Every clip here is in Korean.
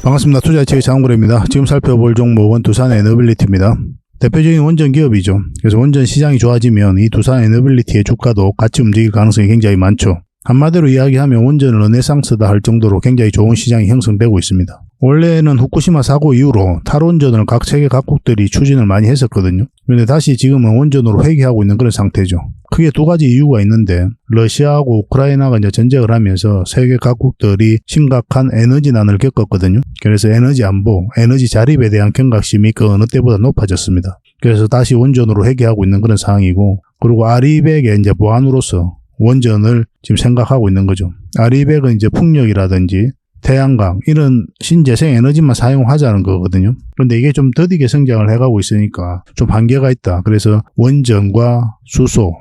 반갑습니다. 투자예측의 장은구입니다. 지금 살펴볼 종목은 두산에너빌리티입니다. 대표적인 원전 기업이죠. 그래서 원전 시장이 좋아지면 이 두산에너빌리티의 주가도 같이 움직일 가능성이 굉장히 많죠. 한마디로 이야기하면 원전은 르네상스다 할 정도로 굉장히 좋은 시장이 형성되고 있습니다. 원래는 후쿠시마 사고 이후로 탈원전을 각 세계 각국들이 추진을 많이 했었거든요. 그런데 다시 지금은 원전으로 회귀하고 있는 그런 상태죠. 크게 두 가지 이유가 있는데, 러시아하고 우크라이나가 이제 전쟁을 하면서 세계 각국들이 심각한 에너지난을 겪었거든요. 그래서 에너지 안보, 에너지 자립에 대한 경각심이 그 어느 때보다 높아졌습니다. 그래서 다시 원전으로 회귀하고 있는 그런 상황이고, 그리고 아리백의 이제 보안으로서 원전을 지금 생각하고 있는 거죠. 아리백은 이제 풍력이라든지 태양광 이런 신재생 에너지만 사용하자는 거거든요. 그런데 이게 좀 더디게 성장을 해가고 있으니까 좀 한계가 있다. 그래서 원전과 수소,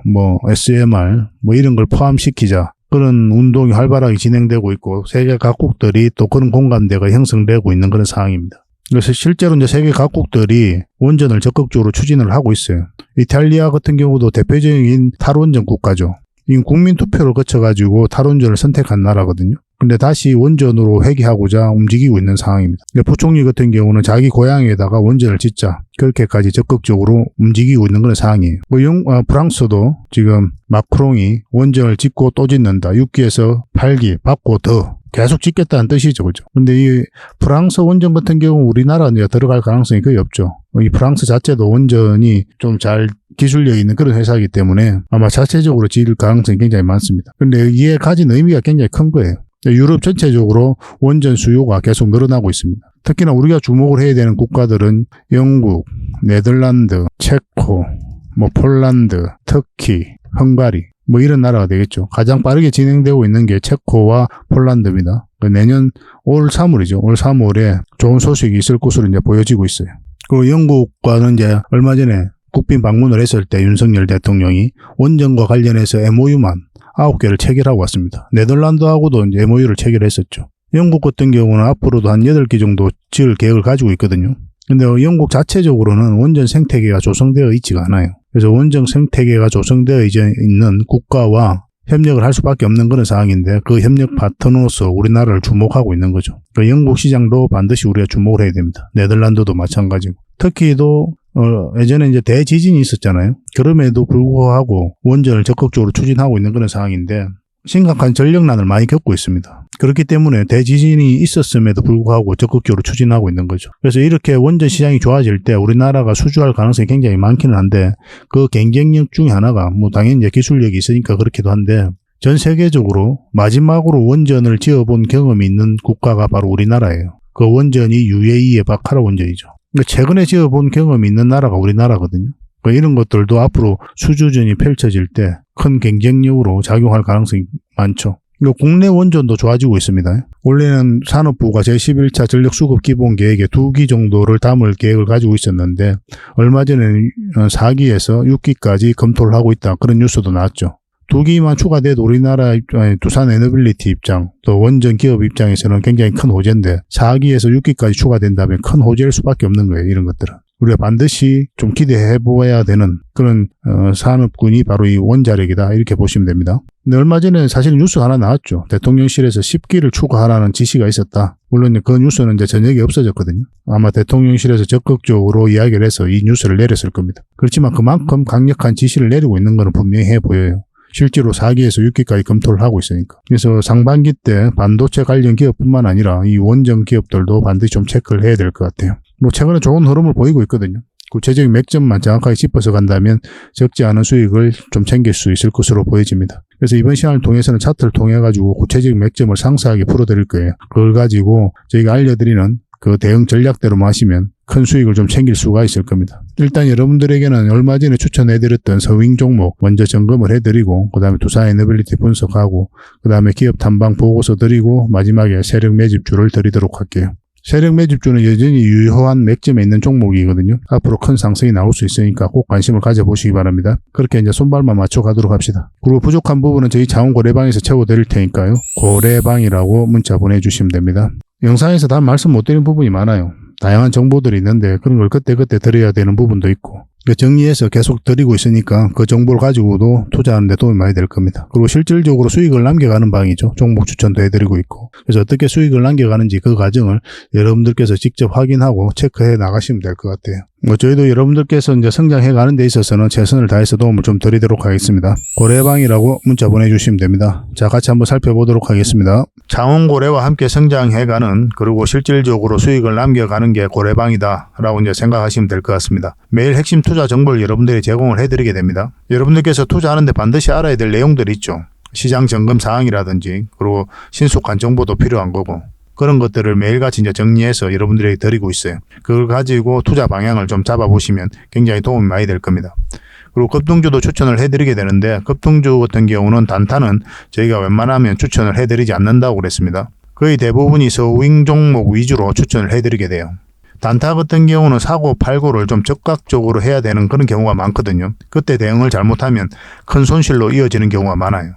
SMR 이런 걸 포함시키자. 그런 운동이 활발하게 진행되고 있고 세계 각국들이 또 그런 공감대가 형성되고 있는 그런 상황입니다. 그래서 실제로 이제 세계 각국들이 원전을 적극적으로 추진을 하고 있어요. 이탈리아 같은 경우도 대표적인 탈원전 국가죠. 이 국민 투표를 거쳐가지고 탈원전을 선택한 나라거든요. 근데 다시 원전으로 회귀하고자 움직이고 있는 상황입니다. 부총리 같은 경우는 자기 고향에다가 원전을 짓자 그렇게까지 적극적으로 움직이고 있는 그런 상황이에요. 프랑스도 지금 마크롱이 원전을 짓고 또 짓는다. 6기에서 8기 받고 더 계속 짓겠다는 뜻이죠. 그죠? 근데 이 프랑스 원전 같은 경우 우리나라는 들어갈 가능성이 거의 없죠. 이 프랑스 자체도 원전이 좀 잘 기술력이 있는 그런 회사이기 때문에 아마 자체적으로 지을 가능성이 굉장히 많습니다. 근데 이에 가진 의미가 굉장히 큰 거예요. 유럽 전체적으로 원전 수요가 계속 늘어나고 있습니다. 특히나 우리가 주목을 해야 되는 국가들은 영국, 네덜란드, 체코, 폴란드, 터키, 헝가리 이런 나라가 되겠죠. 가장 빠르게 진행되고 있는 게 체코와 폴란드입니다. 내년 올 3월이죠. 올 3월에 좋은 소식이 있을 것으로 이제 보여지고 있어요. 그리고 영국과는 이제 얼마 전에 국빈 방문을 했을 때 윤석열 대통령이 원전과 관련해서 MOU만 9개를 체결하고 왔습니다. 네덜란드하고도 이제 MOU를 체결했었죠. 영국 같은 경우는 앞으로도 한 8개 정도 지을 계획을 가지고 있거든요. 근데 영국 자체적으로는 원전 생태계가 조성되어 있지가 않아요. 그래서 원전 생태계가 조성되어 있는 국가와 협력을 할 수밖에 없는 그런 상황인데 그 협력 파트너로서 우리나라를 주목하고 있는 거죠. 그러니까 영국 시장도 반드시 우리가 주목을 해야 됩니다. 네덜란드도 마찬가지고. 터키도 예전에 이제 대지진이 있었잖아요. 그럼에도 불구하고 원전을 적극적으로 추진하고 있는 그런 상황인데 심각한 전력난을 많이 겪고 있습니다. 그렇기 때문에 대지진이 있었음에도 불구하고 적극적으로 추진하고 있는 거죠. 그래서 이렇게 원전 시장이 좋아질 때 우리나라가 수주할 가능성이 굉장히 많기는 한데 그 경쟁력 중에 하나가 당연히 이제 기술력이 있으니까 그렇기도 한데 전 세계적으로 마지막으로 원전을 지어본 경험이 있는 국가가 바로 우리나라예요. 그 원전이 UAE의 바카라 원전이죠. 최근에 지어본 경험이 있는 나라가 우리나라거든요. 이런 것들도 앞으로 수주전이 펼쳐질 때 큰 경쟁력으로 작용할 가능성이 많죠. 국내 원전도 좋아지고 있습니다. 원래는 산업부가 제11차 전력수급 기본 계획에 2기 정도를 담을 계획을 가지고 있었는데 얼마 전에는 4기에서 6기까지 검토를 하고 있다. 그런 뉴스도 나왔죠. 2기만 추가돼도 우리나라 두산에너빌리티 입장, 또 원전 기업 입장에서는 굉장히 큰 호재인데 4기에서 6기까지 추가된다면 큰 호재일 수밖에 없는 거예요. 이런 것들은. 우리가 반드시 좀 기대해 보아야 되는 그런 산업군이 바로 이 원자력이다. 이렇게 보시면 됩니다. 근데 얼마 전에 사실 뉴스가 하나 나왔죠. 대통령실에서 10기를 추가하라는 지시가 있었다. 물론 그 뉴스는 이제 저녁에 없어졌거든요. 아마 대통령실에서 적극적으로 이야기를 해서 이 뉴스를 내렸을 겁니다. 그렇지만 그만큼 강력한 지시를 내리고 있는 것은 분명히 해 보여요. 실제로 4기에서 6기까지 검토를 하고 있으니까. 그래서 상반기 때 반도체 관련 기업뿐만 아니라 이 원전 기업들도 반드시 좀 체크를 해야 될 것 같아요. 최근에 좋은 흐름을 보이고 있거든요. 구체적인 맥점만 정확하게 짚어서 간다면 적지 않은 수익을 좀 챙길 수 있을 것으로 보여집니다. 그래서 이번 시간을 통해서는 차트를 통해 가지고 구체적인 맥점을 상세하게 풀어드릴 거예요. 그걸 가지고 저희가 알려드리는 그 대응 전략대로만 하시면 큰 수익을 좀 챙길 수가 있을 겁니다. 일단 여러분들에게는 얼마 전에 추천해드렸던 서윙 종목 먼저 점검을 해드리고 그 다음에 두산에너빌리티 분석하고 그 다음에 기업 탐방 보고서 드리고 마지막에 세력 매집주를 드리도록 할게요. 세력 매집주는 여전히 유효한 맥점에 있는 종목이거든요. 앞으로 큰 상승이 나올 수 있으니까 꼭 관심을 가져보시기 바랍니다. 그렇게 이제 손발만 맞춰 가도록 합시다. 그리고 부족한 부분은 저희 자원고래방에서 채워드릴 테니까요. 고래방이라고 문자 보내주시면 됩니다. 영상에서 다 말씀 못 드린 부분이 많아요. 다양한 정보들이 있는데 그런 걸 그때그때 드려야 되는 부분도 있고 정리해서 계속 드리고 있으니까 그 정보를 가지고도 투자하는 데 도움이 많이 될 겁니다. 그리고 실질적으로 수익을 남겨가는 방이죠. 종목 추천도 해드리고 있고. 그래서 어떻게 수익을 남겨가는지 그 과정을 여러분들께서 직접 확인하고 체크해 나가시면 될 것 같아요. 저희도 여러분들께서 이제 성장해 가는 데 있어서는 최선을 다해서 도움을 좀 드리도록 하겠습니다. 고래방이라고 문자 보내주시면 됩니다. 자, 같이 한번 살펴보도록 하겠습니다. 창원고래와 함께 성장해가는, 그리고 실질적으로 수익을 남겨가는 게 고래방이다 라고 이제 생각하시면 될 것 같습니다. 매일 핵심 투자 정보를 여러분들이 제공을 해드리게 됩니다. 여러분들께서 투자하는데 반드시 알아야 될 내용들이 있죠. 시장 점검 사항이라든지, 그리고 신속한 정보도 필요한 거고, 그런 것들을 매일같이 이제 정리해서 여러분들에게 드리고 있어요. 그걸 가지고 투자 방향을 좀 잡아보시면 굉장히 도움이 많이 될 겁니다. 그리고 급등주도 추천을 해드리게 되는데, 급등주 같은 경우는 단타는 저희가 웬만하면 추천을 해드리지 않는다고 그랬습니다. 거의 대부분이 서윙 종목 위주로 추천을 해드리게 돼요. 단타 같은 경우는 사고 팔고를 좀 적극적으로 해야 되는 그런 경우가 많거든요. 그때 대응을 잘못하면 큰 손실로 이어지는 경우가 많아요.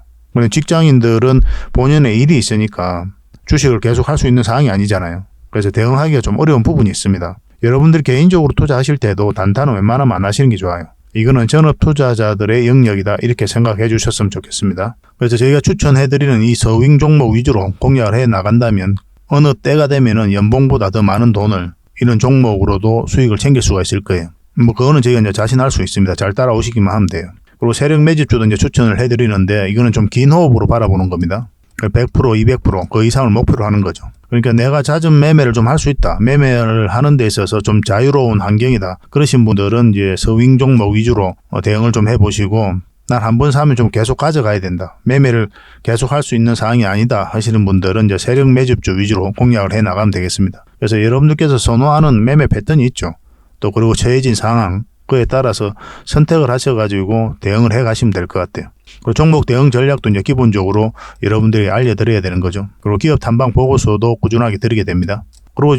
직장인들은 본연의 일이 있으니까 주식을 계속 할 수 있는 상황이 아니잖아요. 그래서 대응하기가 좀 어려운 부분이 있습니다. 여러분들 개인적으로 투자하실 때도 단타는 웬만하면 안 하시는 게 좋아요. 이거는 전업 투자자들의 영역이다, 이렇게 생각해 주셨으면 좋겠습니다. 그래서 저희가 추천해드리는 이 서윙 종목 위주로 공략을 해 나간다면 어느 때가 되면은 연봉보다 더 많은 돈을 이런 종목으로도 수익을 챙길 수가 있을 거예요. 그거는 저희가 이제 자신할 수 있습니다. 잘 따라오시기만 하면 돼요. 그리고 세력 매집주도 이제 추천을 해드리는데, 이거는 좀 긴 호흡으로 바라보는 겁니다. 100%, 200%, 그 이상을 목표로 하는 거죠. 그러니까 내가 잦은 매매를 좀 할 수 있다, 매매를 하는 데 있어서 좀 자유로운 환경이다, 그러신 분들은 이제 서윙 종목 위주로 대응을 좀 해보시고, 난 한 번 사면 좀 계속 가져가야 된다, 매매를 계속 할 수 있는 상황이 아니다 하시는 분들은 이제 세력 매집주 위주로 공략을 해 나가면 되겠습니다. 그래서 여러분들께서 선호하는 매매 패턴이 있죠. 또 그리고 처해진 상황, 그에 따라서 선택을 하셔가지고 대응을 해 가시면 될 것 같아요. 그리고 종목 대응 전략도 이제 기본적으로 여러분들이 알려드려야 되는 거죠. 그리고 기업 탐방 보고서도 꾸준하게 드리게 됩니다. 그리고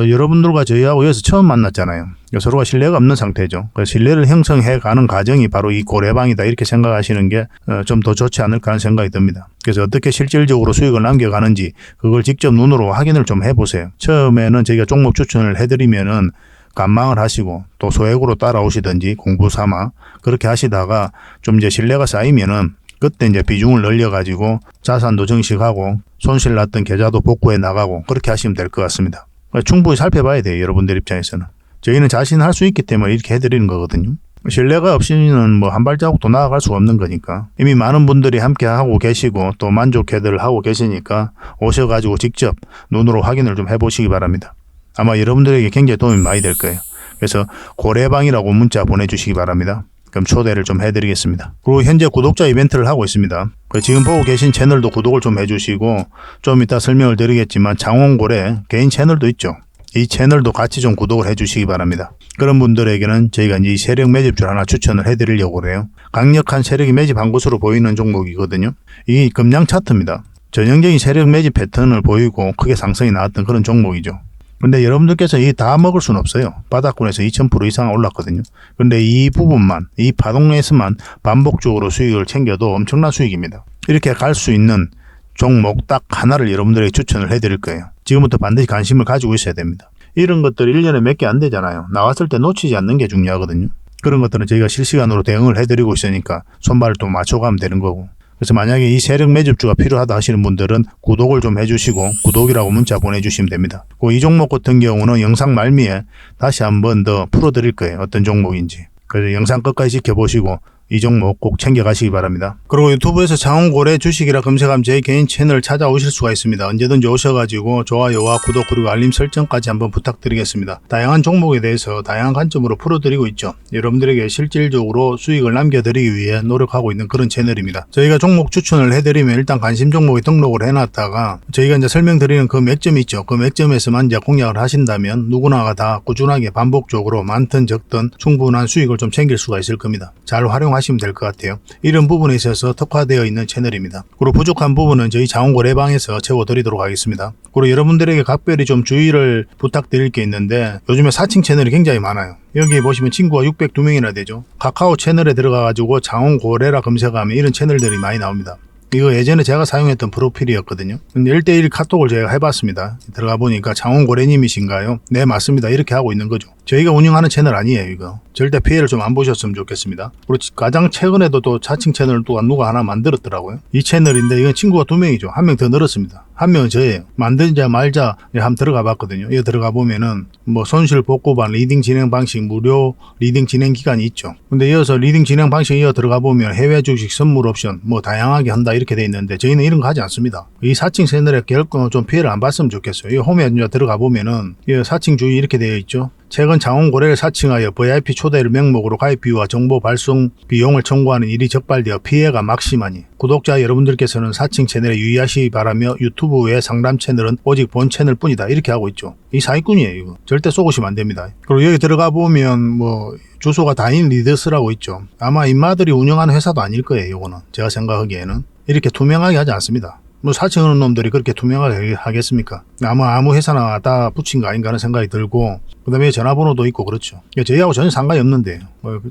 여러분들과 저희하고 여기서 처음 만났잖아요. 서로가 신뢰가 없는 상태죠. 그래서 신뢰를 형성해 가는 과정이 바로 이 고래방이다, 이렇게 생각하시는 게 좀 더 좋지 않을까 하는 생각이 듭니다. 그래서 어떻게 실질적으로 수익을 남겨가는지 그걸 직접 눈으로 확인을 좀 해보세요. 처음에는 저희가 종목 추천을 해드리면은 관망을 하시고 또 소액으로 따라오시든지 공부 삼아 그렇게 하시다가 좀 이제 신뢰가 쌓이면은 그때 이제 비중을 늘려가지고 자산도 증식하고 손실 났던 계좌도 복구해 나가고 그렇게 하시면 될 것 같습니다. 충분히 살펴봐야 돼요. 여러분들 입장에서는. 저희는 자신할 수 있기 때문에 이렇게 해드리는 거거든요. 신뢰가 없이는 뭐 한 발자국도 나아갈 수가 없는 거니까. 이미 많은 분들이 함께 하고 계시고 또 만족해들 하고 계시니까 오셔가지고 직접 눈으로 확인을 좀 해보시기 바랍니다. 아마 여러분들에게 굉장히 도움이 많이 될 거예요. 그래서 고래방이라고 문자 보내주시기 바랍니다. 그럼 초대를 좀 해드리겠습니다. 그리고 현재 구독자 이벤트를 하고 있습니다. 지금 보고 계신 채널도 구독을 좀 해주시고, 좀 이따 설명을 드리겠지만 창원고래 개인 채널도 있죠. 이 채널도 같이 좀 구독을 해주시기 바랍니다. 그런 분들에게는 저희가 이제 세력 매집줄 하나 추천을 해드리려고 그래요. 강력한 세력이 매집한 것으로 보이는 종목이거든요. 이게 금량 차트입니다. 전형적인 세력 매집 패턴을 보이고 크게 상승이 나왔던 그런 종목이죠. 근데 여러분들께서 이 다 먹을 수는 없어요. 바닥권에서 2000% 이상 올랐거든요. 근데 이 부분만, 이 파동에서만 반복적으로 수익을 챙겨도 엄청난 수익입니다. 이렇게 갈 수 있는 종목 딱 하나를 여러분들에게 추천을 해드릴 거예요. 지금부터 반드시 관심을 가지고 있어야 됩니다. 이런 것들 1년에 몇 개 안 되잖아요. 나왔을 때 놓치지 않는 게 중요하거든요. 그런 것들은 저희가 실시간으로 대응을 해드리고 있으니까 손발을 또 맞춰가면 되는 거고. 그래서 만약에 이 세력 매집주가 필요하다 하시는 분들은 구독을 좀 해주시고 구독이라고 문자 보내주시면 됩니다. 이 종목 같은 경우는 영상 말미에 다시 한번 더 풀어드릴 거예요. 어떤 종목인지. 그래서 영상 끝까지 지켜보시고 이 종목 꼭 챙겨가시기 바랍니다. 그리고 유튜브에서 창원고래 주식이라 검색하면 제 개인 채널 찾아오실 수가 있습니다. 언제든지 오셔가지고 좋아요와 구독 그리고 알림 설정까지 한번 부탁드리겠습니다. 다양한 종목에 대해서 다양한 관점으로 풀어드리고 있죠. 여러분들에게 실질적으로 수익을 남겨드리기 위해 노력하고 있는 그런 채널입니다. 저희가 종목 추천을 해드리면 일단 관심 종목에 등록을 해놨다가 저희가 이제 설명드리는 그 맥점이 있죠. 그 맥점에서만 이제 공략을 하신다면 누구나가 다 꾸준하게 반복적으로 많든 적든 충분한 수익을 좀 챙길 수가 있을 겁니다. 잘 활용하시면 될 것 같아요. 이런 부분에 있어서 특화되어 있는 채널입니다. 그리고 부족한 부분은 저희 창원고래방에서 채워드리도록 하겠습니다. 그리고 여러분들에게 각별히 좀 주의를 부탁드릴 게 있는데, 요즘에 사칭 채널이 굉장히 많아요. 여기 보시면 친구가 602명이나 되죠. 카카오 채널에 들어가가지고 창원고래라 검색하면 이런 채널들이 많이 나옵니다. 이거 예전에 제가 사용했던 프로필이었거든요. 근데 1:1 카톡을 제가 해봤습니다. 들어가 보니까 창원고래님이신가요? 네, 맞습니다. 이렇게 하고 있는 거죠. 저희가 운영하는 채널 아니에요. 이거 절대 피해를 좀 안 보셨으면 좋겠습니다. 그리고 가장 최근에도 또 자칭 채널을 또 누가 하나 만들었더라고요. 이 채널인데 이건 친구가 2명이죠. 1명 더 늘었습니다. 1명은 저예요. 만들자 말자 한번 들어가 봤거든요. 이거 들어가 보면은 뭐 손실 복구반 리딩 진행 방식 무료 리딩 진행 기간이 있죠. 근데 이어서 리딩 진행 방식 이어 들어가 보면 해외 주식 선물 옵션 뭐 다양하게 한다 이렇게 돼 있는데 저희는 이런 거 하지 않습니다. 이 사칭 채널에 결코 좀 피해를 안 봤으면 좋겠어요. 이 홈에 들어가 보면은 이 사칭 주의 이렇게 되어 있죠. 최근 장원 고래를 사칭하여 VIP 초대를 명목으로 가입 비유와 정보 발송 비용을 청구하는 일이 적발되어 피해가 막심하니 구독자 여러분들께서는 사칭 채널에 유의하시기 바라며 유튜브 외 상담 채널은 오직 본 채널 뿐이다 이렇게 하고 있죠. 이 사기꾼이에요. 이거 절대 쏘고시면 안 됩니다. 그리고 여기 들어가 보면 뭐 주소가 다인 리더스라고 있죠. 아마 인마들이 운영하는 회사도 아닐 거예요. 이거는 제가 생각하기에는 이렇게 투명하게 하지 않습니다. 뭐 사칭하는 놈들이 그렇게 투명하게 하겠습니까? 아무 회사나 다 붙인 거 아닌가 하는 생각이 들고 그 다음에 전화번호도 있고 그렇죠. 저희하고 전혀 상관이 없는데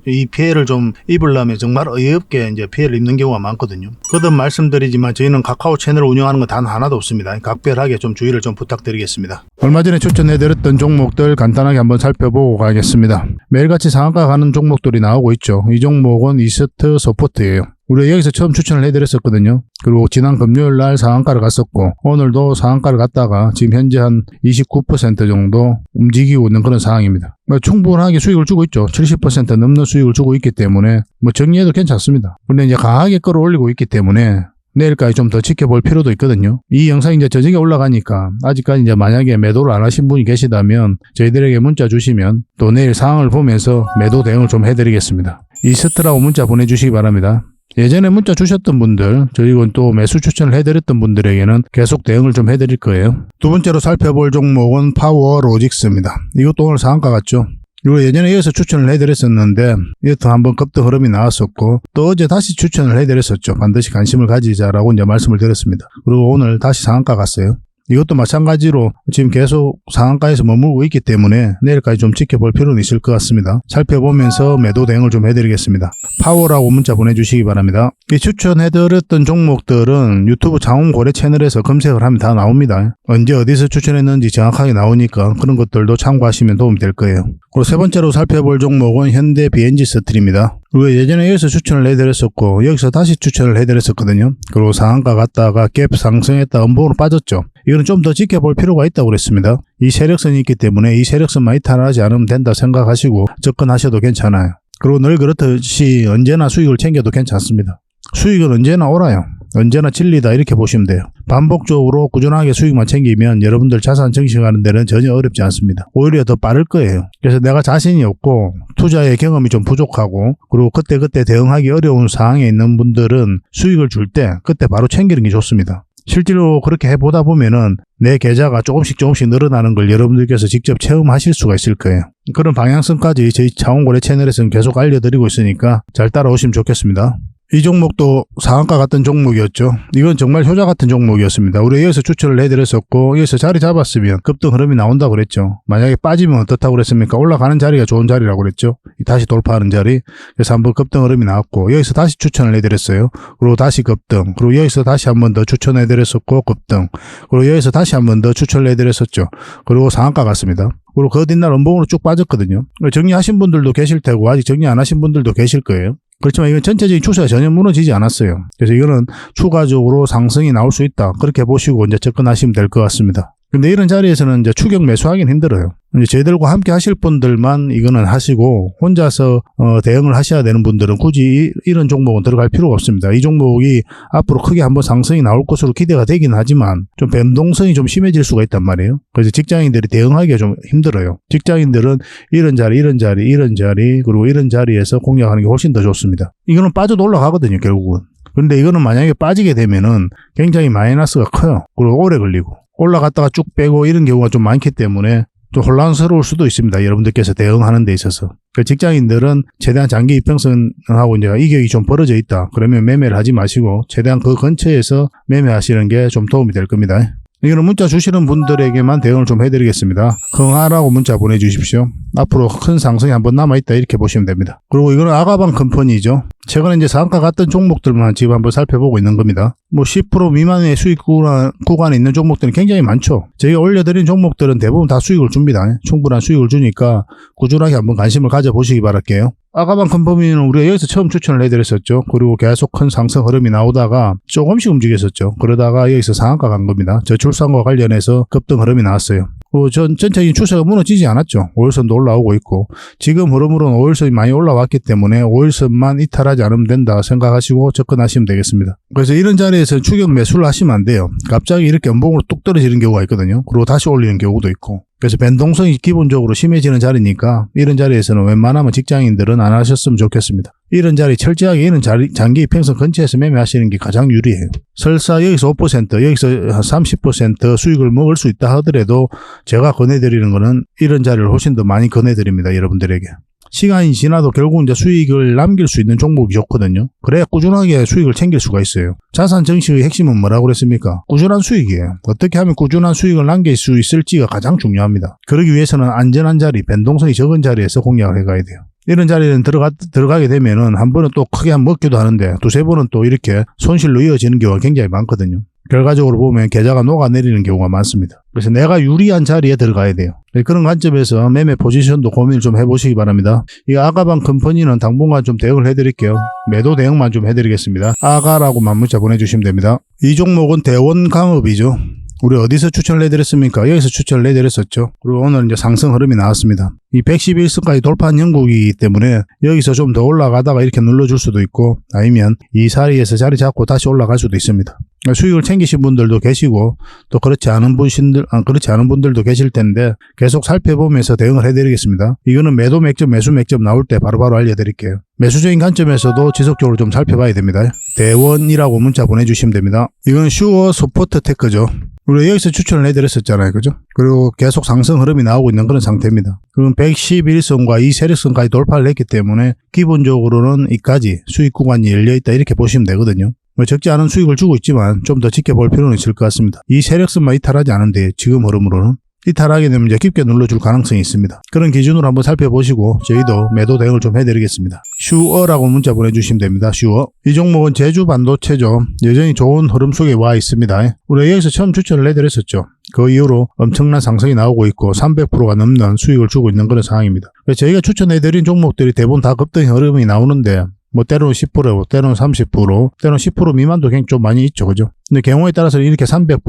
이 피해를 좀 입으려면 정말 어이없게 이제 피해를 입는 경우가 많거든요. 거듭 말씀드리지만 저희는 카카오 채널을 운영하는 건 단 하나도 없습니다. 각별하게 좀 주의를 좀 부탁드리겠습니다. 얼마 전에 추천해드렸던 종목들 간단하게 한번 살펴보고 가겠습니다. 매일같이 상한가 가는 종목들이 나오고 있죠. 이 종목은 이스트 서포트예요. 우리가 여기서 처음 추천을 해드렸었거든요. 그리고 지난 금요일 날 상한가를 갔었고 오늘도 상한가를 갔다가 지금 현재 한 29% 정도 움직이고 있는 그런 상황입니다. 충분하게 수익을 주고 있죠. 70% 넘는 수익을 주고 있기 때문에 정리해도 괜찮습니다. 근데 이제 강하게 끌어올리고 있기 때문에 내일까지 좀 더 지켜볼 필요도 있거든요. 이 영상이 이제 저녁에 올라가니까 아직까지 이제 만약에 매도를 안 하신 분이 계시다면 저희들에게 문자 주시면 또 내일 상황을 보면서 매도 대응을 좀 해드리겠습니다. 이스트라고 문자 보내주시기 바랍니다. 예전에 문자 주셨던 분들, 그리고 또 매수 추천을 해드렸던 분들에게는 계속 대응을 좀 해드릴 거예요. 두 번째로 살펴볼 종목은 파워로직스입니다. 이것도 오늘 상한가 같죠? 그리고 예전에 이어서 추천을 해드렸었는데 이것도 한번 급등 흐름이 나왔었고 또 어제 다시 추천을 해드렸었죠. 반드시 관심을 가지자라고 이제 말씀을 드렸습니다. 그리고 오늘 다시 상한가 갔어요. 이것도 마찬가지로 지금 계속 상한가에서 머물고 있기 때문에 내일까지 좀 지켜볼 필요는 있을 것 같습니다. 살펴보면서 매도 대응을 좀 해드리겠습니다. 파워라고 문자 보내주시기 바랍니다. 이 추천해드렸던 종목들은 유튜브 장원고래 채널에서 검색을 하면 다 나옵니다. 언제 어디서 추천했는지 정확하게 나오니까 그런 것들도 참고하시면 도움이 될 거예요. 그리고 세 번째로 살펴볼 종목은 현대 BNG 스틸입니다. 그리고 예전에 여기서 추천을 해드렸었고 여기서 다시 추천을 해드렸었거든요. 그리고 상한가 갔다가 갭 상승했다 음봉으로 빠졌죠. 이거는 좀 더 지켜볼 필요가 있다고 그랬습니다. 이 세력선이 있기 때문에 이 세력선만 이탈하지 않으면 된다 생각하시고 접근하셔도 괜찮아요. 그리고 늘 그렇듯이 언제나 수익을 챙겨도 괜찮습니다. 수익은 언제나 오라요. 언제나 진리다 이렇게 보시면 돼요. 반복적으로 꾸준하게 수익만 챙기면 여러분들 자산 증식하는 데는 전혀 어렵지 않습니다. 오히려 더 빠를 거예요. 그래서 내가 자신이 없고 투자의 경험이 좀 부족하고 그리고 그때 대응하기 어려운 상황에 있는 분들은 수익을 줄 때 그때 바로 챙기는 게 좋습니다. 실제로 그렇게 해보다 보면은 내 계좌가 조금씩 늘어나는 걸 여러분들께서 직접 체험하실 수가 있을 거예요. 그런 방향성까지 저희 장원고래 채널에서는 계속 알려드리고 있으니까 잘 따라오시면 좋겠습니다. 이 종목도 상한가 같은 종목이었죠. 이건 정말 효자 같은 종목이었습니다. 우리 여기서 추천을 해드렸었고 여기서 자리 잡았으면 급등 흐름이 나온다고 그랬죠. 만약에 빠지면 어떻다고 그랬습니까? 올라가는 자리가 좋은 자리라고 그랬죠. 다시 돌파하는 자리. 그래서 한번 급등 흐름이 나왔고 여기서 다시 추천을 해드렸어요. 그리고 다시 급등. 그리고 여기서 다시 한번 더 추천해드렸었고 급등. 그리고 여기서 다시 한번 더 추천을 해드렸었죠. 그리고 상한가 같습니다. 그리고 그 뒷날 음봉으로 쭉 빠졌거든요. 정리하신 분들도 계실 테고 아직 정리 안 하신 분들도 계실 거예요. 그렇지만 이건 전체적인 추세가 전혀 무너지지 않았어요. 그래서 이거는 추가적으로 상승이 나올 수 있다. 그렇게 보시고 이제 접근하시면 될 것 같습니다. 근데 이런 자리에서는 이제 추격 매수하기는 힘들어요. 이제 저희들과 함께 하실 분들만 이거는 하시고 혼자서 대응을 하셔야 되는 분들은 굳이 이런 종목은 들어갈 필요가 없습니다. 이 종목이 앞으로 크게 한번 상승이 나올 것으로 기대가 되긴 하지만 좀 변동성이 좀 심해질 수가 있단 말이에요. 그래서 직장인들이 대응하기가 좀 힘들어요. 직장인들은 이런 자리 그리고 이런 자리에서 공략하는 게 훨씬 더 좋습니다. 이거는 빠져도 올라가거든요, 결국은. 근데 이거는 만약에 빠지게 되면은 굉장히 마이너스가 커요. 그리고 오래 걸리고 올라갔다가 쭉 빼고 이런 경우가 좀 많기 때문에 좀 혼란스러울 수도 있습니다. 여러분들께서 대응하는 데 있어서. 직장인들은 최대한 장기 이평선하고 이제 이격이 좀 벌어져 있다. 그러면 매매를 하지 마시고 최대한 그 근처에서 매매하시는 게 좀 도움이 될 겁니다. 이거는 문자 주시는 분들에게만 대응을 좀 해드리겠습니다. 흥하라고 문자 보내주십시오. 앞으로 큰 상승이 한번 남아있다 이렇게 보시면 됩니다. 그리고 이거는 아가방 컴퍼니죠. 최근에 이제 상한가 갔던 종목들만 지금 한번 살펴보고 있는 겁니다. 뭐 10% 미만의 수익 구간에 있는 종목들은 굉장히 많죠. 저희가 올려드린 종목들은 대부분 다 수익을 줍니다. 충분한 수익을 주니까 꾸준하게 한번 관심을 가져보시기 바랄게요. 아가방 컴퍼니는 우리가 여기서 처음 추천을 해드렸었죠. 그리고 계속 큰 상승 흐름이 나오다가 조금씩 움직였었죠. 그러다가 여기서 상한가 간 겁니다. 저출산과 관련해서 급등 흐름이 나왔어요. 전체적인 추세가 무너지지 않았죠. 5일선도 올라오고 있고 지금 흐름으로는 5일선이 많이 올라왔기 때문에 5일선만 이탈하지 않으면 된다 생각하시고 접근하시면 되겠습니다. 그래서 이런 자리에서 추격 매수를 하시면 안 돼요. 갑자기 이렇게 연봉으로 뚝 떨어지는 경우가 있거든요. 그리고 다시 올리는 경우도 있고. 그래서 변동성이 기본적으로 심해지는 자리니까 이런 자리에서는 웬만하면 직장인들은 안 하셨으면 좋겠습니다. 이런 자리 철저하게 이런 장기 이평선 근처에서 매매하시는 게 가장 유리해요. 설사 여기서 5% 여기서 30% 수익을 먹을 수 있다 하더라도 제가 권해드리는 거는 이런 자리를 훨씬 더 많이 권해드립니다. 여러분들에게. 시간이 지나도 결국 이제 수익을 남길 수 있는 종목이 좋거든요. 그래야 꾸준하게 수익을 챙길 수가 있어요. 자산 증식의 핵심은 뭐라고 그랬습니까? 꾸준한 수익이에요. 어떻게 하면 꾸준한 수익을 남길 수 있을지가 가장 중요합니다. 그러기 위해서는 안전한 자리, 변동성이 적은 자리에서 공략을 해가야 돼요. 이런 자리는 들어가게 되면은 한 번은 또 크게 먹기도 하는데 두세 번은 또 이렇게 손실로 이어지는 경우가 굉장히 많거든요. 결과적으로 보면 계좌가 녹아내리는 경우가 많습니다. 그래서 내가 유리한 자리에 들어가야 돼요. 그런 관점에서 매매 포지션도 고민을 좀 해보시기 바랍니다. 이 아가방 컴퍼니는 당분간 좀 대응을 해드릴게요. 매도 대응만 좀 해드리겠습니다. 아가라고만 문자 보내주시면 됩니다. 이 종목은 대원강업이죠. 우리 어디서 추천을 해드렸습니까? 여기서 추천을 해드렸었죠. 그리고 오늘 이제 상승 흐름이 나왔습니다. 이 111선까지 돌파한 형국이기 때문에 여기서 좀 더 올라가다가 이렇게 눌러줄 수도 있고 아니면 이 자리에서 자리 잡고 다시 올라갈 수도 있습니다. 수익을 챙기신 분들도 계시고 또 그렇지 않은 분들도 계실 텐데 계속 살펴보면서 대응을 해드리겠습니다. 이거는 매도 맥점, 매수 맥점 나올 때 바로바로 알려드릴게요. 매수적인 관점에서도 지속적으로 좀 살펴봐야 됩니다. 대원이라고 문자 보내주시면 됩니다. 이건 슈어 소포트 테크죠. 우리 여기서 추천을 해드렸었잖아요. 그죠? 그리고 계속 상승 흐름이 나오고 있는 그런 상태입니다. 그럼 111선과 이 세력선까지 돌파를 했기 때문에 기본적으로는 이까지 수익 구간이 열려있다 이렇게 보시면 되거든요. 적지 않은 수익을 주고 있지만 좀 더 지켜볼 필요는 있을 것 같습니다. 이 세력선만 이탈하지 않은데 지금 흐름으로는 이탈하게 되면 이제 깊게 눌러줄 가능성이 있습니다. 그런 기준으로 한번 살펴보시고 저희도 매도 대응을 좀 해드리겠습니다. 슈어라고 문자 보내주시면 됩니다. 슈어. 이 종목은 제주 반도체죠. 여전히 좋은 흐름 속에 와 있습니다. 우리가 여기서 처음 추천을 해드렸었죠. 그 이후로 엄청난 상승이 나오고 있고 300%가 넘는 수익을 주고 있는 그런 상황입니다. 저희가 추천해드린 종목들이 대부분 다 급등 흐름이 나오는데 뭐 때로는 10%, 때로는 30%, 때로는 10% 미만도 굉장히 좀 많이 있죠. 그죠? 근데 경우에 따라서는 이렇게 300%,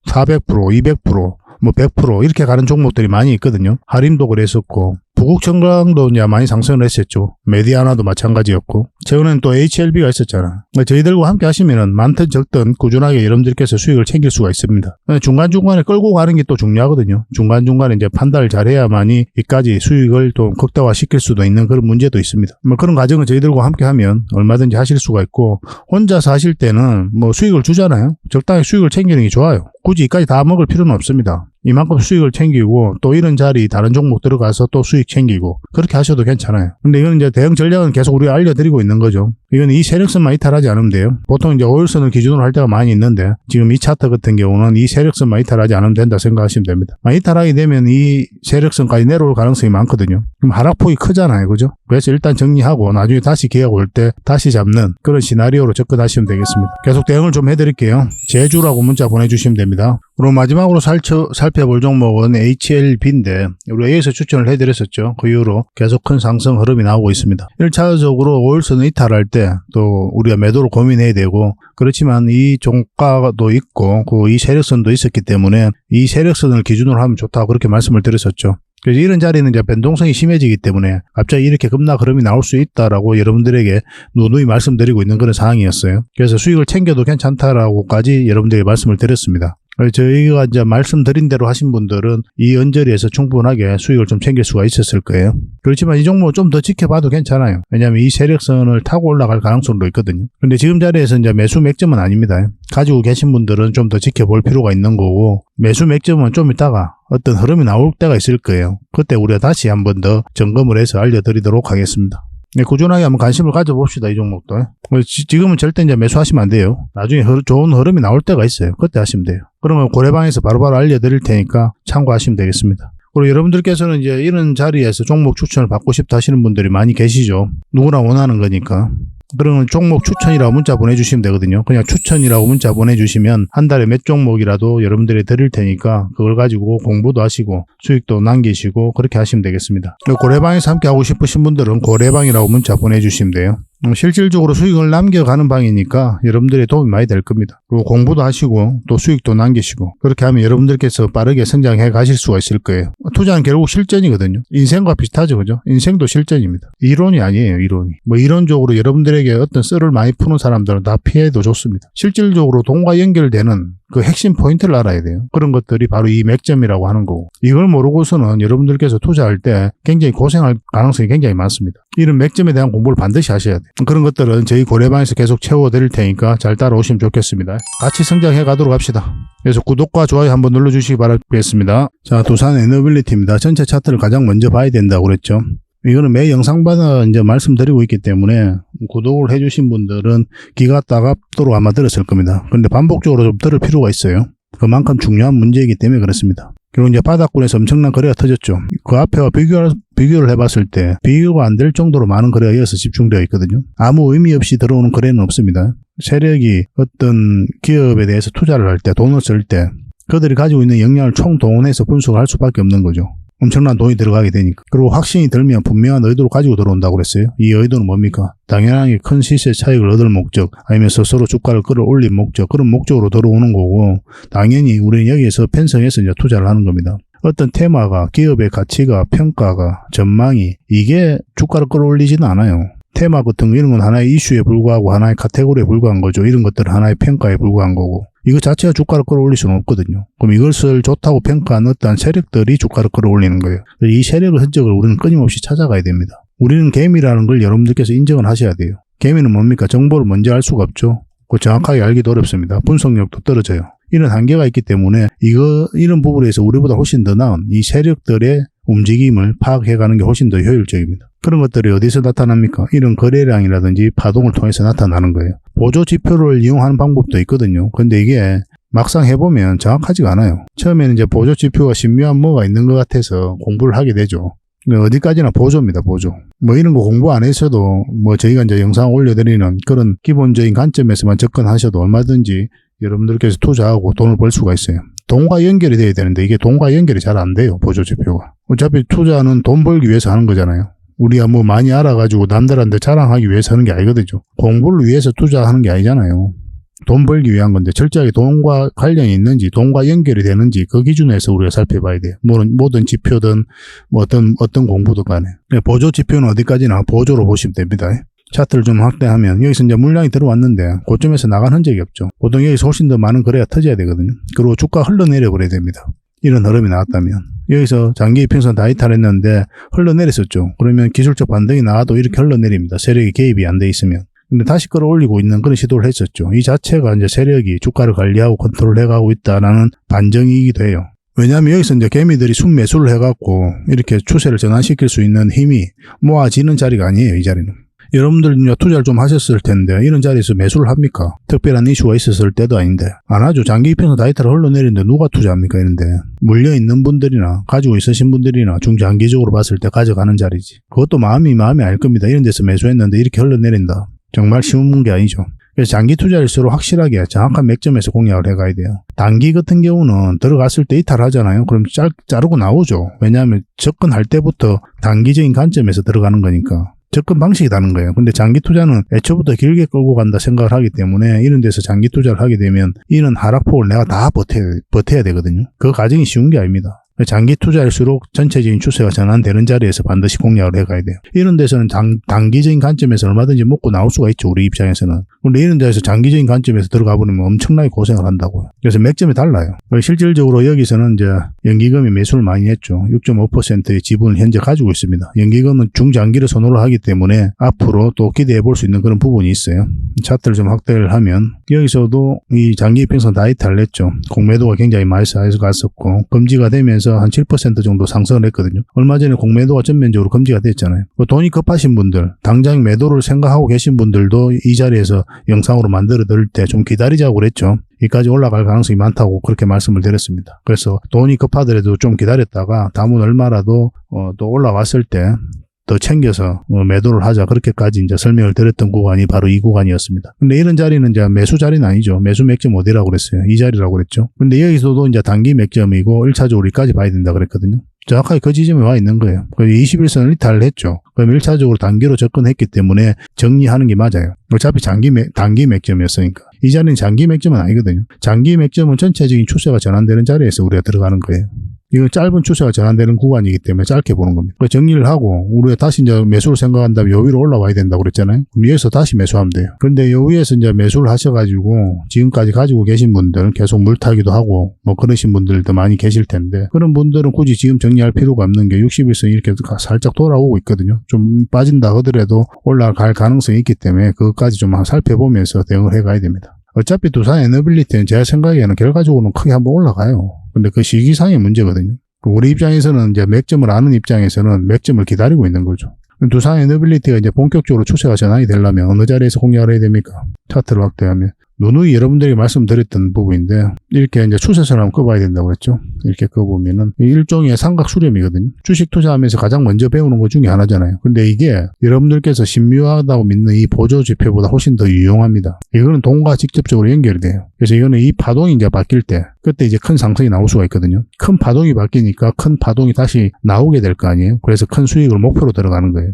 400%, 200%, 뭐 100% 이렇게 가는 종목들이 많이 있거든요. 하림도 그랬었고 부국청강도 이제 많이 상승을 했었죠. 메디아나도 마찬가지였고 최근에는 또 HLB가 있었잖아. 저희들과 함께 하시면은 많든 적든 꾸준하게 여러분들께서 수익을 챙길 수가 있습니다. 중간중간에 끌고 가는 게 또 중요하거든요. 중간중간에 이제 판단을 잘해야만이 이까지 수익을 좀 극대화시킬 수도 있는 그런 문제도 있습니다. 뭐 그런 과정을 저희들과 함께 하면 얼마든지 하실 수가 있고 혼자서 하실 때는 뭐 수익을 주잖아요. 적당히 수익을 챙기는 게 좋아요. 굳이 이까지 다 먹을 필요는 없습니다. 이만큼 수익을 챙기고 또 이런 자리 다른 종목 들어가서 또 수익 챙기고 그렇게 하셔도 괜찮아요. 근데 이건 이제 대응 전략은 계속 우리가 알려드리고 있는 거죠. 이건 이 세력선만 이탈하지 않으면 돼요. 보통 이제 5일선을 기준으로 할 때가 많이 있는데 지금 이 차트 같은 경우는 이 세력선만 이탈하지 않으면 된다 생각하시면 됩니다. 이탈하게 되면 이 세력선까지 내려올 가능성이 많거든요. 그럼 하락폭이 크잖아요. 그죠? 그래서 일단 정리하고 나중에 다시 기회가 올 때 다시 잡는 그런 시나리오로 접근하시면 되겠습니다. 계속 대응을 좀 해드릴게요. 제주라고 문자 보내주시면 됩니다. 그럼 마지막으로 살펴볼 종목은 HLB인데 우리가 여기서 추천을 해드렸었죠. 그 이후로 계속 큰 상승 흐름이 나오고 있습니다. 1차적으로 5일선을 이탈할 때 또 우리가 매도를 고민해야 되고 그렇지만 이 종가도 있고 이 세력선도 있었기 때문에 이 세력선을 기준으로 하면 좋다고 그렇게 말씀을 드렸었죠. 그래서 이런 자리는 이제 변동성이 심해지기 때문에 갑자기 이렇게 급락 흐름이 나올 수 있다라고 여러분들에게 누누이 말씀드리고 있는 그런 상황이었어요. 그래서 수익을 챙겨도 괜찮다라고까지 여러분들에게 말씀을 드렸습니다. 저희가 이제 말씀드린 대로 하신 분들은 이 언저리에서 충분하게 수익을 좀 챙길 수가 있었을 거예요. 그렇지만 이 종목은 좀 더 지켜봐도 괜찮아요. 왜냐하면 이 세력선을 타고 올라갈 가능성도 있거든요. 근데 지금 자리에서 이제 매수 맥점은 아닙니다. 가지고 계신 분들은 좀 더 지켜볼 필요가 있는 거고 매수 맥점은 좀 이따가 어떤 흐름이 나올 때가 있을 거예요. 그때 우리가 다시 한 번 더 점검을 해서 알려드리도록 하겠습니다. 네, 꾸준하게 한번 관심을 가져봅시다. 이 종목도. 지금은 절대 이제 매수하시면 안 돼요. 나중에 좋은 흐름이 나올 때가 있어요. 그때 하시면 돼요. 그런 걸 고래방에서 바로바로 알려드릴 테니까 참고하시면 되겠습니다. 그리고 여러분들께서는 이제 이런 자리에서 종목 추천을 받고 싶다 하시는 분들이 많이 계시죠. 누구나 원하는 거니까. 그러면 종목 추천이라고 문자 보내주시면 되거든요. 그냥 추천이라고 문자 보내주시면 한 달에 몇 종목이라도 여러분들이 드릴 테니까 그걸 가지고 공부도 하시고 수익도 남기시고 그렇게 하시면 되겠습니다. 고래방에서 함께 하고 싶으신 분들은 고래방이라고 문자 보내주시면 돼요. 실질적으로 수익을 남겨가는 방이니까 여러분들의 도움이 많이 될 겁니다. 그리고 공부도 하시고 또 수익도 남기시고 그렇게 하면 여러분들께서 빠르게 성장해 가실 수가 있을 거예요. 투자는 결국 실전이거든요. 인생과 비슷하죠, 그죠? 인생도 실전입니다. 이론이 아니에요, 이론이. 뭐 이론적으로 여러분들에게 어떤 썰을 많이 푸는 사람들은 다 피해도 좋습니다. 실질적으로 돈과 연결되는 그 핵심 포인트를 알아야 돼요. 그런 것들이 바로 이 맥점이라고 하는 거고, 이걸 모르고서는 여러분들께서 투자할 때 굉장히 고생할 가능성이 굉장히 많습니다. 이런 맥점에 대한 공부를 반드시 하셔야 돼요. 그런 것들은 저희 고래방에서 계속 채워드릴 테니까 잘 따라오시면 좋겠습니다. 같이 성장해 가도록 합시다. 그래서 구독과 좋아요 한번 눌러주시기 바라겠습니다. 자, 두산 에너빌리티입니다. 전체 차트를 가장 먼저 봐야 된다고 그랬죠. 이거는 매 영상마다 이제 말씀드리고 있기 때문에 구독을 해주신 분들은 귀가 따갑도록 아마 들었을 겁니다. 그런데 반복적으로 좀 들을 필요가 있어요. 그만큼 중요한 문제이기 때문에 그렇습니다. 그리고 이제 바닥권에서 엄청난 거래가 터졌죠. 그 앞에와 비교를 해봤을 때 비교가 안 될 정도로 많은 거래가 이어서 집중되어 있거든요. 아무 의미 없이 들어오는 거래는 없습니다. 세력이 어떤 기업에 대해서 투자를 할 때, 돈을 쓸 때 그들이 가지고 있는 역량을 총동원해서 분석을 할 수밖에 없는 거죠. 엄청난 돈이 들어가게 되니까. 그리고 확신이 들면 분명한 의도를 가지고 들어온다고 그랬어요. 이 의도는 뭡니까? 당연하게 큰 시세 차익을 얻을 목적, 아니면 스스로 주가를 끌어올릴 목적, 그런 목적으로 들어오는 거고, 당연히 우리는 여기에서 편성해서 이제 투자를 하는 겁니다. 어떤 테마가, 기업의 가치가, 평가가, 전망이, 이게 주가를 끌어올리지는 않아요. 테마 같은 거 이런 건 하나의 이슈에 불과하고 하나의 카테고리에 불과한 거죠. 이런 것들은 하나의 평가에 불과한 거고. 이거 자체가 주가를 끌어올릴 수는 없거든요. 그럼 이것을 좋다고 평가한 어떠한 세력들이 주가를 끌어올리는 거예요. 이 세력의 흔적을 우리는 끊임없이 찾아가야 됩니다. 우리는 개미라는 걸 여러분들께서 인정을 하셔야 돼요. 개미는 뭡니까? 정보를 먼저 알 수가 없죠. 그거 정확하게 알기도 어렵습니다. 분석력도 떨어져요. 이런 한계가 있기 때문에 이런 부분에서 우리보다 훨씬 더 나은 이 세력들의 움직임을 파악해가는 게 훨씬 더 효율적입니다. 그런 것들이 어디서 나타납니까? 이런 거래량이라든지 파동을 통해서 나타나는 거예요. 보조 지표를 이용하는 방법도 있거든요. 근데 이게 막상 해보면 정확하지가 않아요. 처음에는 이제 보조 지표가 신묘한 뭐가 있는 것 같아서 공부를 하게 되죠. 어디까지나 보조입니다, 보조. 뭐 이런 거 공부 안 해서도 뭐 저희가 이제 영상 올려드리는 그런 기본적인 관점에서만 접근하셔도 얼마든지 여러분들께서 투자하고 돈을 벌 수가 있어요. 돈과 연결이 돼야 되는데 이게 돈과 연결이 잘 안 돼요, 보조 지표가. 어차피 투자는 돈 벌기 위해서 하는 거잖아요. 우리가 뭐 많이 알아가지고 남들한테 자랑하기 위해서 하는 게 아니거든요. 공부를 위해서 투자하는 게 아니잖아요. 돈 벌기 위한 건데 철저하게 돈과 관련이 있는지 돈과 연결이 되는지 그 기준에서 우리가 살펴봐야 돼요. 모든 지표든 뭐 어떤 공부든 간에. 보조 지표는 어디까지나 보조로 보시면 됩니다. 차트를 좀 확대하면 여기서 이제 물량이 들어왔는데 고점에서 나간 흔적이 없죠. 보통 여기서 훨씬 더 많은 거래가 터져야 되거든요. 그리고 주가 흘러내려 버려야 됩니다. 이런 흐름이 나왔다면. 여기서 장기 이평선 다 이탈했는데 흘러내렸었죠. 그러면 기술적 반등이 나와도 이렇게 흘러내립니다. 세력이 개입이 안 돼 있으면. 근데 다시 끌어올리고 있는 그런 시도를 했었죠. 이 자체가 이제 세력이 주가를 관리하고 컨트롤해가고 있다라는 반증이기도 해요. 왜냐하면 여기서 이제 개미들이 순매수를 해갖고 이렇게 추세를 전환시킬 수 있는 힘이 모아지는 자리가 아니에요, 이 자리는. 여러분들 투자를 좀 하셨을 텐데 이런 자리에서 매수를 합니까? 특별한 이슈가 있었을 때도 아닌데 안 하죠. 장기 이평선 다이탈을 흘러내리는데 누가 투자합니까? 이런데 물려있는 분들이나 가지고 있으신 분들이나 중장기적으로 봤을 때 가져가는 자리지. 그것도 마음이 알 겁니다. 이런 데서 매수했는데 이렇게 흘러내린다. 정말 쉬운 게 아니죠. 그래서 장기 투자일수록 확실하게 정확한 맥점에서 공략을 해가야 돼요. 단기 같은 경우는 들어갔을 때 이탈하잖아요. 그럼 자르고 나오죠. 왜냐하면 접근할 때부터 단기적인 관점에서 들어가는 거니까. 접근 방식이 다른 거예요. 근데 장기 투자는 애초부터 길게 끌고 간다 생각을 하기 때문에 이런 데서 장기 투자를 하게 되면 이런 하락폭을 내가 다 버텨야 되거든요. 그 과정이 쉬운 게 아닙니다. 장기 투자일수록 전체적인 추세가 전환되는 자리에서 반드시 공략을 해가야 돼요. 이런 데서는 단기적인 관점에서 얼마든지 먹고 나올 수가 있죠. 우리 입장에서는. 근데 이런 데서 장기적인 관점에서 들어가 버리면 엄청나게 고생을 한다고요. 그래서 맥점이 달라요. 실질적으로 여기서는 이제 연기금이 매수를 많이 했죠. 6.5%의 지분을 현재 가지고 있습니다. 연기금은 중장기를 선호를 하기 때문에 앞으로 또 기대해 볼 수 있는 그런 부분이 있어요. 차트를 좀 확대를 하면 여기서도 이 장기 이평선 다 이탈을 했죠. 공매도가 굉장히 많이 쌓여서 갔었고 금지가 되면서 한 7% 정도 상승을 했거든요. 얼마 전에 공매도가 전면적으로 금지가 됐잖아요. 돈이 급하신 분들, 당장 매도를 생각하고 계신 분들도 이 자리에서 영상으로 만들어 드릴 때 좀 기다리자고 그랬죠. 이까지 올라갈 가능성이 많다고 그렇게 말씀을 드렸습니다. 그래서 돈이 급하더라도 좀 기다렸다가 다음은 얼마라도 또 올라왔을 때 더 챙겨서 매도를 하자, 그렇게까지 이제 설명을 드렸던 구간이 바로 이 구간이었습니다. 근데 이런 자리는 이제 매수 자리는 아니죠. 매수 맥점 어디라고 그랬어요? 이 자리라고 그랬죠. 근데 여기서도 이제 단기 맥점이고 1차적으로 여기까지 봐야 된다 그랬거든요. 정확하게 그 지점에 와 있는 거예요. 21선을 이탈을 했죠. 그럼 1차적으로 단기로 접근했기 때문에 정리하는 게 맞아요. 어차피 단기 맥점이었으니까. 이 자리는 장기 맥점은 아니거든요. 장기 맥점은 전체적인 추세가 전환되는 자리에서 우리가 들어가는 거예요. 이건 짧은 추세가 전환되는 구간이기 때문에 짧게 보는 겁니다. 정리를 하고 우리가 다시 이제 매수를 생각한다면 요 위로 올라와야 된다고 그랬잖아요. 그럼 여기서 다시 매수하면 돼요. 근데 요 위에서 이제 매수를 하셔가지고 지금까지 가지고 계신 분들, 계속 물타기도 하고 뭐 그러신 분들도 많이 계실 텐데, 그런 분들은 굳이 지금 정리할 필요가 없는 게 61선 이렇게 살짝 돌아오고 있거든요. 좀 빠진다 하더라도 올라갈 가능성이 있기 때문에 그것까지 좀 살펴보면서 대응을 해가야 됩니다. 어차피 두산 에너빌리티는 제 생각에는 결과적으로는 크게 한번 올라가요. 근데 그 시기상의 문제거든요. 우리 입장에서는 이제 맥점을 아는 입장에서는 맥점을 기다리고 있는 거죠. 두산 에너빌리티가 이제 본격적으로 추세가 전환이 되려면 어느 자리에서 공략을 해야 됩니까? 차트를 확대하면. 누누이 여러분들에게 말씀드렸던 부분인데, 이렇게 이제 추세선을 한번 꺼봐야 된다고 그랬죠. 이렇게 꺼보면은 일종의 삼각 수렴이거든요. 주식 투자하면서 가장 먼저 배우는 것 중에 하나잖아요. 근데 이게 여러분들께서 신묘하다고 믿는 이 보조 지표보다 훨씬 더 유용합니다. 이거는 돈과 직접적으로 연결이 돼요. 그래서 이거는 이 파동이 이제 바뀔 때, 그때 이제 큰 상승이 나올 수가 있거든요. 큰 파동이 바뀌니까 큰 파동이 다시 나오게 될 거 아니에요. 그래서 큰 수익을 목표로 들어가는 거예요.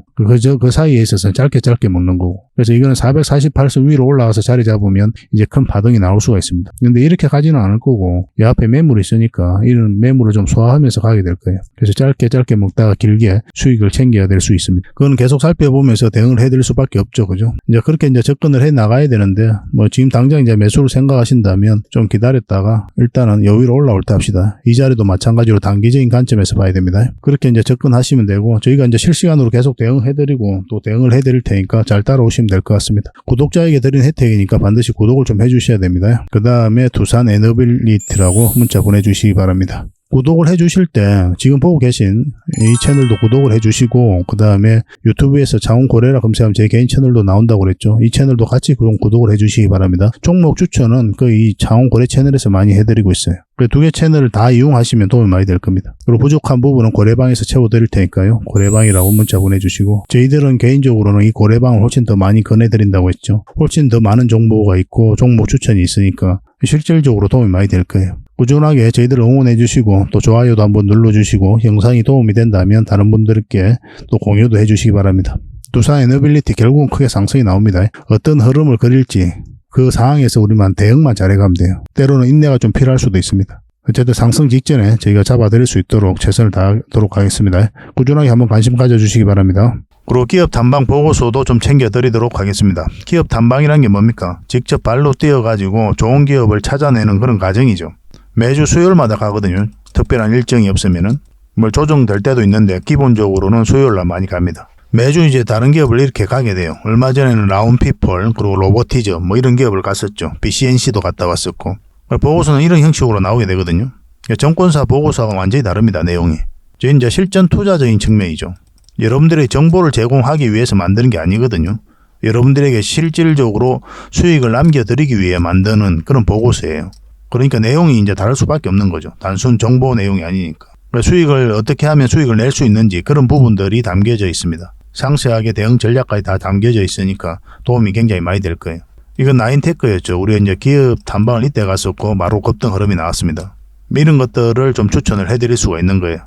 그 사이에 있어서는 짧게 먹는 거고. 그래서 이거는 448선 위로 올라가서 자리 잡으면 이제 큰 파동이 나올 수가 있습니다. 근데 이렇게 가지는 않을 거고, 이 앞에 매물이 있으니까 이런 매물을 좀 소화하면서 가게 될 거예요. 그래서 짧게 먹다가 길게 수익을 챙겨야 될 수 있습니다. 그건 계속 살펴보면서 대응을 해드릴 수밖에 없죠. 그죠? 이제 그렇게 이제 접근을 해 나가야 되는데, 뭐 지금 당장 이제 매수를 생각하신다면 좀 기다렸다가 일단은 여기로 올라올 때 합시다. 이 자리도 마찬가지로 단기적인 관점에서 봐야 됩니다. 그렇게 이제 접근하시면 되고, 저희가 이제 실시간으로 계속 대응해드리고 또 대응을 해드릴 테니까 잘 따라오시면 될 것 같습니다. 구독자에게 드린 혜택이니까 반드시 구독을 좀 해주셔야 됩니다. 그 다음에 두산 에너빌리티라고 문자 보내주시기 바랍니다. 구독을 해주실 때 지금 보고 계신 이 채널도 구독을 해주시고, 그 다음에 유튜브에서 장훈고래라 검색하면 제 개인 채널도 나온다고 그랬죠. 이 채널도 같이 구독을 해주시기 바랍니다. 종목 추천은 이 장훈고래 채널에서 많이 해드리고 있어요. 그 두 개 채널을 다 이용하시면 도움이 많이 될 겁니다. 그리고 부족한 부분은 고래방에서 채워드릴 테니까요. 고래방이라고 문자 보내주시고, 저희들은 개인적으로는 이 고래방을 훨씬 더 많이 권해드린다고 했죠. 훨씬 더 많은 정보가 있고 종목 추천이 있으니까 실질적으로 도움이 많이 될 거예요. 꾸준하게 저희들을 응원해 주시고 또 좋아요도 한번 눌러주시고, 영상이 도움이 된다면 다른 분들께 또 공유도 해 주시기 바랍니다. 두산 에너빌리티 결국은 크게 상승이 나옵니다. 어떤 흐름을 그릴지 그 상황에서 우리만 대응만 잘해가면 돼요. 때로는 인내가 좀 필요할 수도 있습니다. 어쨌든 상승 직전에 저희가 잡아드릴 수 있도록 최선을 다하도록 하겠습니다. 꾸준하게 한번 관심 가져주시기 바랍니다. 그리고 기업 탐방 보고서도 좀 챙겨드리도록 하겠습니다. 기업 탐방이란 게 뭡니까? 직접 발로 뛰어가지고 좋은 기업을 찾아내는 그런 과정이죠. 매주 수요일마다 가거든요. 특별한 일정이 없으면은. 뭐 조정될 때도 있는데 기본적으로는 수요일날 많이 갑니다. 매주 이제 다른 기업을 이렇게 가게 돼요. 얼마 전에는 라운피플, 그리고 로보티저 뭐 이런 기업을 갔었죠. BCNC도 갔다 왔었고. 보고서는 이런 형식으로 나오게 되거든요. 정권사 보고서가 완전히 다릅니다. 내용이. 저 이제 실전 투자적인 측면이죠. 여러분들의 정보를 제공하기 위해서 만드는 게 아니거든요. 여러분들에게 실질적으로 수익을 남겨드리기 위해 만드는 그런 보고서예요. 그러니까 내용이 이제 다를 수밖에 없는 거죠. 단순 정보 내용이 아니니까. 수익을 어떻게 하면 수익을 낼 수 있는지 그런 부분들이 담겨져 있습니다. 상세하게 대응 전략까지 다 담겨져 있으니까 도움이 굉장히 많이 될 거예요. 이건 나인테크였죠. 우리가 이제 기업 탐방을 이때 갔었고 바로 급등 흐름이 나왔습니다. 이런 것들을 좀 추천을 해드릴 수가 있는 거예요.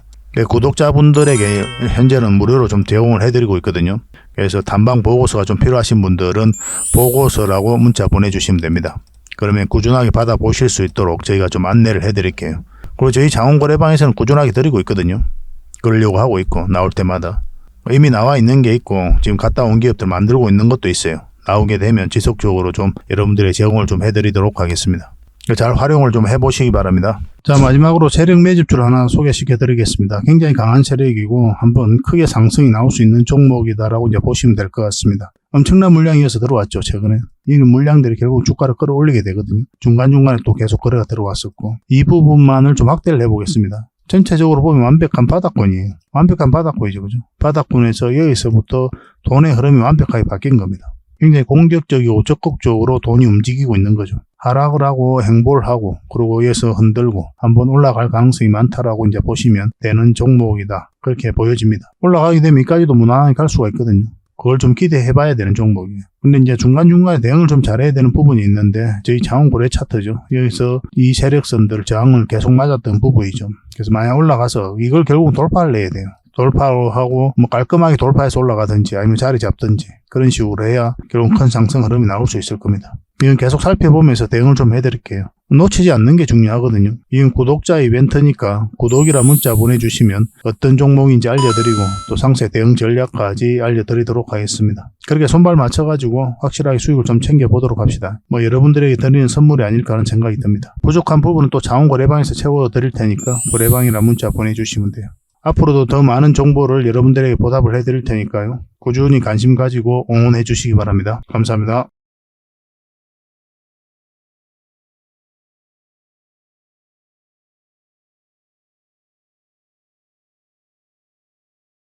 구독자분들에게 현재는 무료로 좀 제공을 해드리고 있거든요. 그래서 탐방 보고서가 좀 필요하신 분들은 보고서라고 문자 보내주시면 됩니다. 그러면 꾸준하게 받아보실 수 있도록 저희가 좀 안내를 해드릴게요. 그리고 저희 장훈거래방에서는 꾸준하게 드리고 있거든요. 그러려고 하고 있고 나올 때마다. 이미 나와 있는 게 있고 지금 갔다 온 기업들 만들고 있는 것도 있어요. 나오게 되면 지속적으로 좀 여러분들의 제공을 좀 해드리도록 하겠습니다. 잘 활용을 좀 해보시기 바랍니다. 자, 마지막으로 세력 매집주를 하나 소개시켜 드리겠습니다. 굉장히 강한 세력이고 한번 크게 상승이 나올 수 있는 종목이다라고 이제 보시면 될 것 같습니다. 엄청난 물량이어서 들어왔죠, 최근에. 이 물량들이 결국 주가를 끌어올리게 되거든요. 중간중간에 또 계속 거래가 들어왔었고. 이 부분만을 좀 확대를 해보겠습니다. 전체적으로 보면 완벽한 바닥권이에요. 완벽한 바닥권이죠, 그죠? 바닥권에서 여기서부터 돈의 흐름이 완벽하게 바뀐 겁니다. 굉장히 공격적이고 적극적으로 돈이 움직이고 있는 거죠. 하락을 하고 행보를 하고 그리고 위에서 흔들고 한번 올라갈 가능성이 많다라고 이제 보시면 되는 종목이다. 그렇게 보여집니다. 올라가게 되면 이까지도 무난하게 갈 수가 있거든요. 그걸 좀 기대해 봐야 되는 종목이에요. 근데 이제 중간중간에 대응을 좀 잘해야 되는 부분이 있는데 저희 장원 고래 차트죠. 여기서 이 세력선들 저항을 계속 맞았던 부분이죠. 그래서 만약 올라가서 이걸 결국은 돌파를 해야 돼요. 돌파를 하고 뭐 깔끔하게 돌파해서 올라가든지 아니면 자리 잡든지 그런 식으로 해야 결국 큰 상승 흐름이 나올 수 있을 겁니다. 이건 계속 살펴보면서 대응을 좀 해드릴게요. 놓치지 않는 게 중요하거든요. 이건 구독자 이벤트니까 구독이라 문자 보내주시면 어떤 종목인지 알려드리고 또 상세 대응 전략까지 알려드리도록 하겠습니다. 그렇게 손발 맞춰가지고 확실하게 수익을 좀 챙겨보도록 합시다. 뭐 여러분들에게 드리는 선물이 아닐까 하는 생각이 듭니다. 부족한 부분은 또 장원 거래방에서 채워드릴 테니까 거래방이라 문자 보내주시면 돼요. 앞으로도 더 많은 정보를 여러분들에게 보답을 해드릴 테니까요. 꾸준히 관심 가지고 응원해 주시기 바랍니다. 감사합니다.